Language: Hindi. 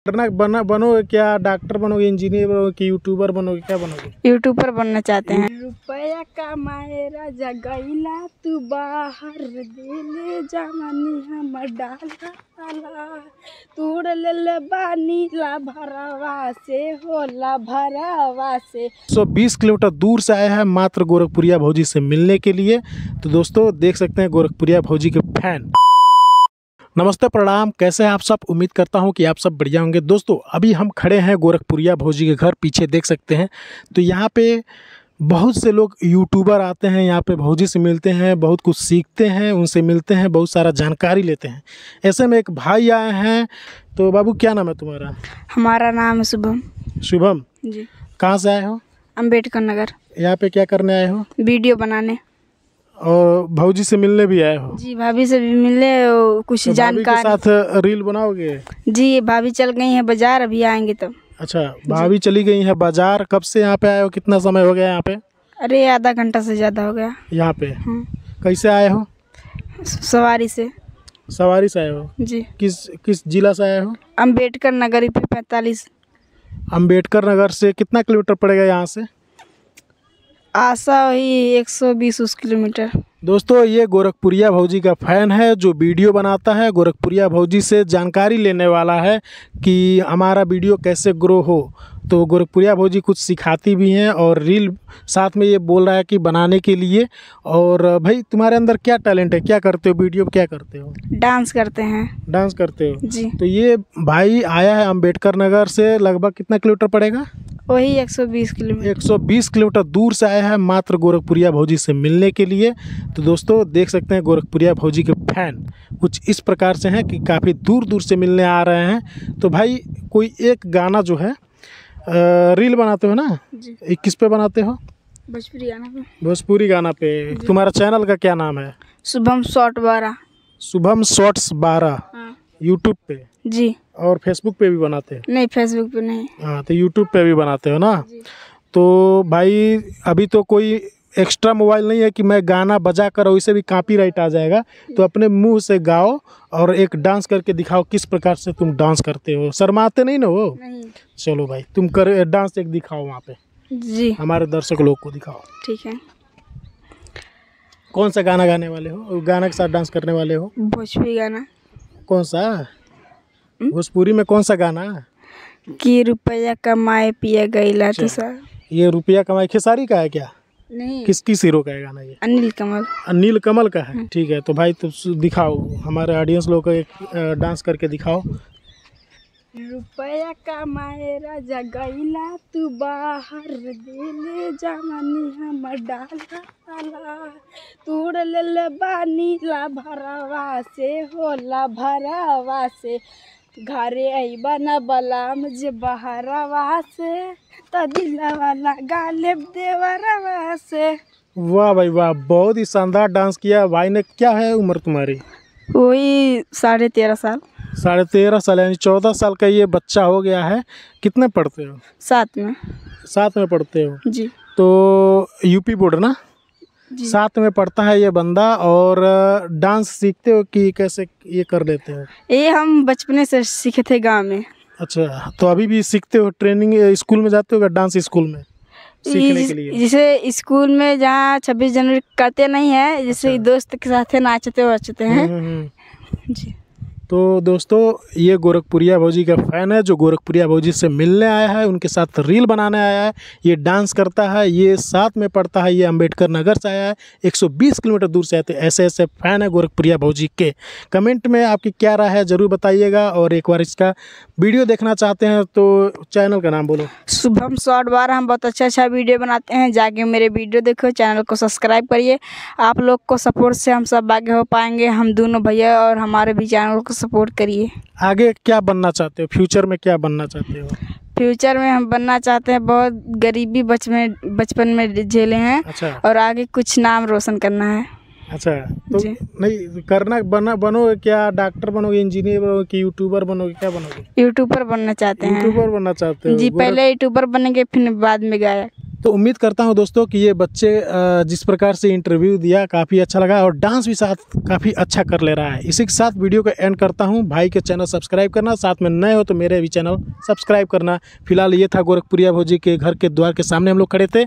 बनोगे क्या? डॉक्टर बनोगे, इंजीनियर बनोगे कि यूट्यूबर बनोगे, क्या बनोगे? यूट्यूबर बनना चाहते हैं। रुपया कमाए राजा गईला तू बाहर दिले जवानी हम डाला तूड़ ले बानी ला भरावा से होला भरावा से। 120 किलोमीटर दूर से आया है मात्र गोरखपुरिया भौजी से मिलने के लिए। तो दोस्तों देख सकते हैं गोरखपुरिया भौजी के फैन। नमस्ते, प्रणाम, कैसे हैं आप सब? उम्मीद करता हूं कि आप सब बढ़िया होंगे। दोस्तों अभी हम खड़े हैं गोरखपुरिया भौजी के घर, पीछे देख सकते हैं। तो यहाँ पे बहुत से लोग यूट्यूबर आते हैं, यहाँ पे भौजी से मिलते हैं, बहुत कुछ सीखते हैं, उनसे मिलते हैं, बहुत सारा जानकारी लेते हैं। ऐसे में एक भाई आए हैं। तो बाबू क्या नाम है तुम्हारा? हमारा नाम है शुभम। शुभम जी। कहाँ से आए हो? अम्बेडकर नगर। यहाँ पे क्या करने आए हो? वीडियो बनाने। और भौजी से मिलने भी आए हो? जी, भाभी से भी मिलने कुछ तो भाभी के जानकारी। साथ रील बनाओगे? जी, भाभी चल गई हैं बाजार, अभी आएंगे तब। अच्छा, भाभी चली गई है बाजार। कब से यहाँ पे आए हो? कितना समय हो गया यहाँ पे? अरे आधा घंटा से ज़्यादा हो गया। यहाँ पे कैसे आए हो? सवारी से। सवारी से आए हो? जी। किस जिला से आए हो? अम्बेडकर नगर यूपी 45। अम्बेडकर नगर से कितना किलोमीटर पड़ेगा यहाँ से? आशा वही 120 किलोमीटर। दोस्तों ये गोरखपुरिया भौजी का फ़ैन है जो वीडियो बनाता है। गोरखपुरिया भौजी से जानकारी लेने वाला है कि हमारा वीडियो कैसे ग्रो हो। तो गोरखपुरिया भौजी कुछ सिखाती भी हैं और रील साथ में ये बोल रहा है कि बनाने के लिए। और भाई तुम्हारे अंदर क्या टैलेंट है, क्या करते हो? वीडियो क्या करते हो? डांस करते हैं। डांस करते हो? जी। तो ये भाई आया है अम्बेडकर नगर से, लगभग कितना किलोमीटर पड़ेगा? वही 120 किलोमीटर। 120 किलोमीटर दूर से आया है मात्र गोरखपुरिया भौजी से मिलने के लिए। तो दोस्तों देख सकते हैं गोरखपुरिया भौजी के फैन कुछ इस प्रकार से हैं कि काफ़ी दूर दूर से मिलने आ रहे हैं। तो भाई कोई एक गाना जो है रील बनाते हो ना? जी। किस पे बनाते हो? भोजपुरी गाना पे। भोजपुरी गाना पे। तुम्हारा चैनल का क्या नाम है? शुभम शॉर्ट 12। शुभम शॉर्ट्स 12। हाँ। यूट्यूब पे? जी। और फेसबुक पे भी बनाते हैं? नहीं, फेसबुक पे नहीं। हाँ, तो यूट्यूब पे भी बनाते हो ना? जी। तो भाई अभी तो कोई एक्स्ट्रा मोबाइल नहीं है कि मैं गाना बजा कर, और इसे भी कॉपीराइट आ जाएगा। तो अपने मुंह से गाओ और एक डांस करके दिखाओ किस प्रकार से तुम डांस करते हो। शर्माते नहीं ना हो? नहीं। चलो भाई तुम कर डांस एक दिखाओ वहाँ पे, जी। हमारे दर्शक लोग को दिखाओ। ठीक है। कौन सा गाना गाने वाले हो? गाना के साथ डांस करने वाले हो? भोजपुरी गाना। कौन सा? भोजपुरी में कौन सा गाना? कि रुपया कमाए पिया गईला तू सा। ये रुपया कमाए खेसारी का है क्या? नहीं, किस हीरो का है गाना ये? अनिल कमल। अनिल कमल का है। ठीक है, तो भाई तो दिखाओ, हमारे ऑडियंस लोग को एक डांस करके दिखाओ। रुपया कमाए राजा गईला तू बाहर दिले जवानी हम डाला तूड़ ले बानी ला भरावा से होला भरावा से। घरे अइबा न बलाम जे बहरावा से त दिलवा लगा लेब देवरवा से। वाह भाई वाह, बहुत ही शानदार डांस किया भाई ने। क्या है उम्र तुम्हारी? वही 13.5 साल। 13.5 साल, यानी 14 साल का ये बच्चा हो गया है। कितने पढ़ते हो? 7 में। 7 में पढ़ते हो? जी। तो यूपी बोर्ड ना? जी। 7 में पढ़ता है ये बंदा। और डांस सीखते हो कि कैसे ये कर लेते हो? ये हम बचपने से सीखे थे गांव में। अच्छा, तो अभी भी सीखते हो? ट्रेनिंग स्कूल में जाते हो? डांस स्कूल में सीखने के लिए? जैसे स्कूल में जहाँ 26 जनवरी करते नहीं है, जैसे दोस्त के साथ नाचते वाचते हैं। जी। तो दोस्तों ये गोरखपुरिया भौजी का फ़ैन है जो गोरखपुरिया भौजी से मिलने आया है, उनके साथ रील बनाने आया है। ये डांस करता है, ये 7 में पढ़ता है, ये अम्बेडकर नगर से आया है, 120 किलोमीटर दूर से आते। ऐसे फ़ैन है गोरखपुरिया भौजी के। कमेंट में आपकी क्या राय है ज़रूर बताइएगा। और एक बार इसका वीडियो देखना चाहते हैं तो चैनल का नाम बोलो। शुभम शॉर्ट 12। हम बहुत अच्छा वीडियो बनाते हैं, जाके मेरे वीडियो देखो, चैनल को सब्सक्राइब करिए। आप लोग को सपोर्ट से हम सब आगे हो पाएंगे। हम दोनों भैया और हमारे भी चैनल को सपोर्ट करिए। आगे क्या बनना चाहते हो? फ्यूचर में क्या बनना चाहते हो? फ्यूचर में हम बनना चाहते हैं, बहुत गरीबी बचपन में झेले हैं। अच्छा। और आगे कुछ नाम रोशन करना है। अच्छा, तो नहीं करना बनोगे क्या? डॉक्टर बनोगे, इंजीनियर बनोगे कि यूट्यूबर बनोगे, क्या बनोगे? यूट्यूबर बनना चाहते हैं। यूट्यूबर बनना चाहते हो? जी, पहले यूट्यूबर बनेंगे फिर बाद में गायक। तो उम्मीद करता हूं दोस्तों कि ये बच्चे जिस प्रकार से इंटरव्यू दिया काफ़ी अच्छा लगा और डांस भी साथ काफ़ी अच्छा कर ले रहा है। इसी के साथ वीडियो को एंड करता हूं। भाई के चैनल सब्सक्राइब करना, साथ में नए हो तो मेरे भी चैनल सब्सक्राइब करना। फिलहाल ये था गोरखपुरिया भौजी के घर के द्वार के सामने हम लोग खड़े थे।